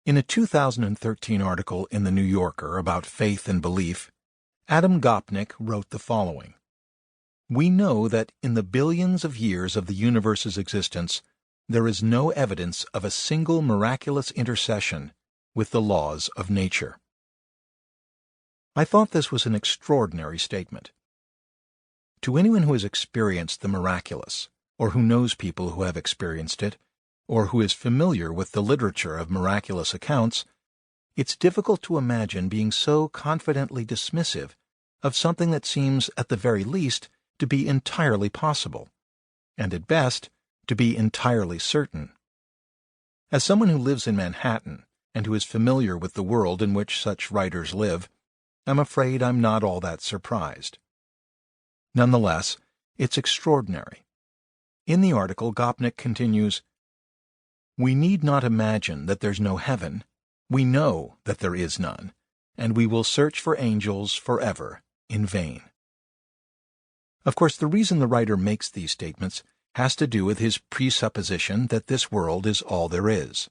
In a 2013 article in The New Yorker about faith and belief, Adam Gopnik wrote the following: "We know that in the billions of years of the universe's existence, there is no evidence of a single miraculous intercession with the laws of nature." I thought this was an extraordinary statement. To anyone who has experienced the miraculous, or who knows people who have experienced it, or who is familiar with the literature of miraculous accounts, it's difficult to imagine being so confidently dismissive of something that seems, at the very least, to be entirely possible, and at best, to be entirely certain. As someone who lives in Manhattan, and who is familiar with the world in which such writers live, I'm afraid I'm not all that surprised. Nonetheless, it's extraordinary. In the article, Gopnik continues, "We need not imagine that there's no heaven. We know that there is none, and we will search for angels forever in vain." Of course, the reason the writer makes these statements has to do with his presupposition that this world is all there is.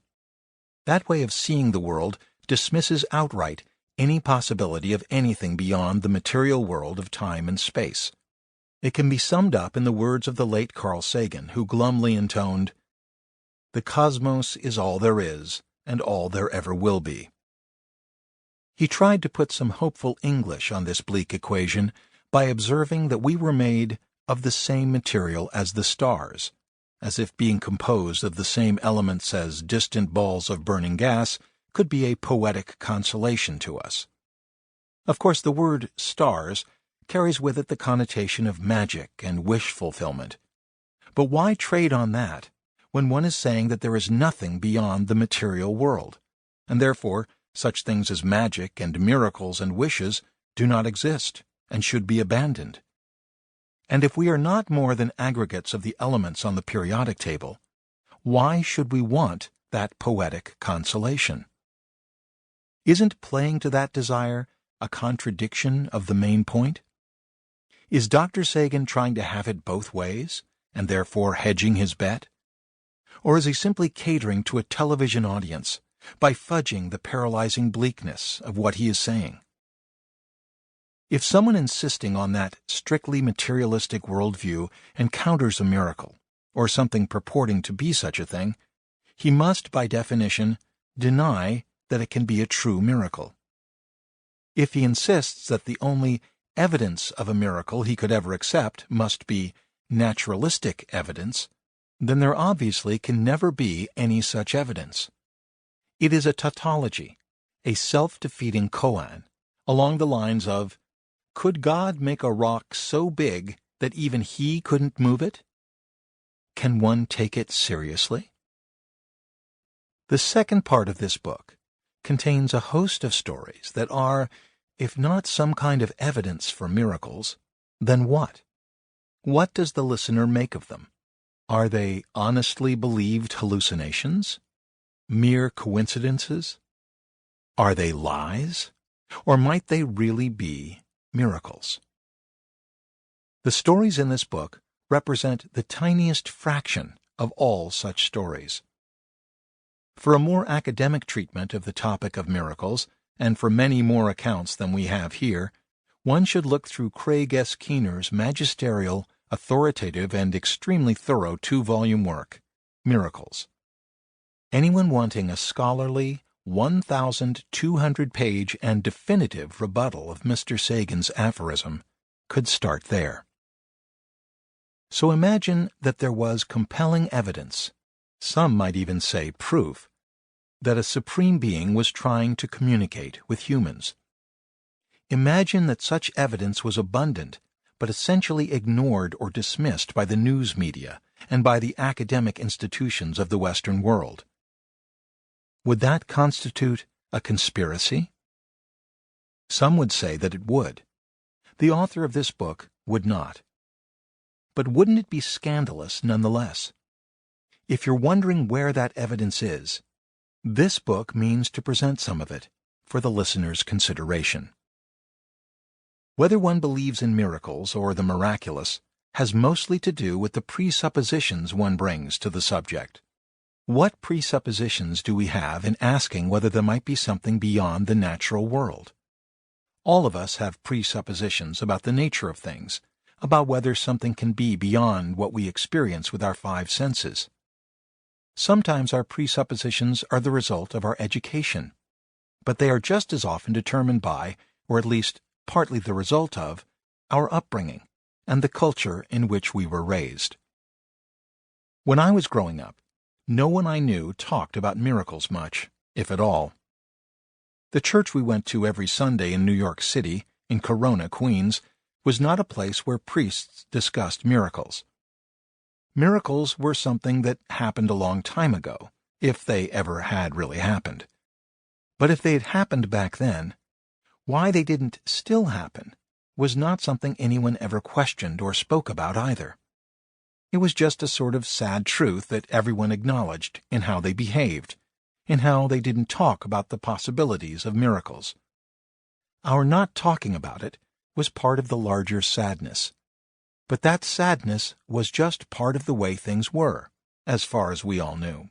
That way of seeing the world dismisses outright any possibility of anything beyond the material world of time and space. It can be summed up in the words of the late Carl Sagan, who glumly intoned, "The cosmos is all there is, and all there ever will be." He tried to put some hopeful English on this bleak equation by observing that we were made of the same material as the stars, as if being composed of the same elements as distant balls of burning gas could be a poetic consolation to us. Of course, the word stars carries with it the connotation of magic and wish fulfillment. But why trade on that when one is saying that there is nothing beyond the material world, and therefore such things as magic and miracles and wishes do not exist and should be abandoned? And if we are not more than aggregates of the elements on the periodic table, why should we want that poetic consolation? Isn't playing to that desire a contradiction of the main point? Is Dr. Sagan trying to have it both ways, and therefore hedging his bet? Or is he simply catering to a television audience by fudging the paralyzing bleakness of what he is saying? If someone insisting on that strictly materialistic worldview encounters a miracle, or something purporting to be such a thing, he must, by definition, deny that it can be a true miracle. If he insists that the only evidence of a miracle he could ever accept must be naturalistic evidence, then there obviously can never be any such evidence. It is a tautology, a self-defeating koan, along the lines of, "Could God make a rock so big that even he couldn't move it?" Can one take it seriously? The second part of this book contains a host of stories that are, if not some kind of evidence for miracles, then what? What does the listener make of them? Are they honestly believed hallucinations? Mere coincidences? Are they lies? Or might they really be miracles? The stories in this book represent the tiniest fraction of all such stories. For a more academic treatment of the topic of miracles, and for many more accounts than we have here, one should look through Craig S. Keener's magisterial, authoritative, and extremely thorough 2-volume work, Miracles. Anyone wanting a scholarly, 1,200-page and definitive rebuttal of Mr. Sagan's aphorism could start there. So imagine that there was compelling evidence, some might even say proof, that a supreme being was trying to communicate with humans. Imagine that such evidence was abundant, but essentially ignored or dismissed by the news media and by the academic institutions of the Western world. Would that constitute a conspiracy? Some would say that it would. The author of this book would not. But wouldn't it be scandalous nonetheless? If you're wondering where that evidence is, this book means to present some of it for the listener's consideration. Whether one believes in miracles or the miraculous has mostly to do with the presuppositions one brings to the subject. What presuppositions do we have in asking whether there might be something beyond the natural world? All of us have presuppositions about the nature of things, about whether something can be beyond what we experience with our five senses. Sometimes our presuppositions are the result of our education, but they are just as often determined by, or at least partly the result of, our upbringing and the culture in which we were raised. When I was growing up, no one I knew talked about miracles much, if at all. The church we went to every Sunday in New York City, in Corona, Queens, was not a place where priests discussed miracles. Miracles were something that happened a long time ago, if they ever had really happened. But if they had happened back then, why they didn't still happen was not something anyone ever questioned or spoke about either. It was just a sort of sad truth that everyone acknowledged in how they behaved, in how they didn't talk about the possibilities of miracles. Our not talking about it was part of the larger sadness. But that sadness was just part of the way things were, as far as we all knew.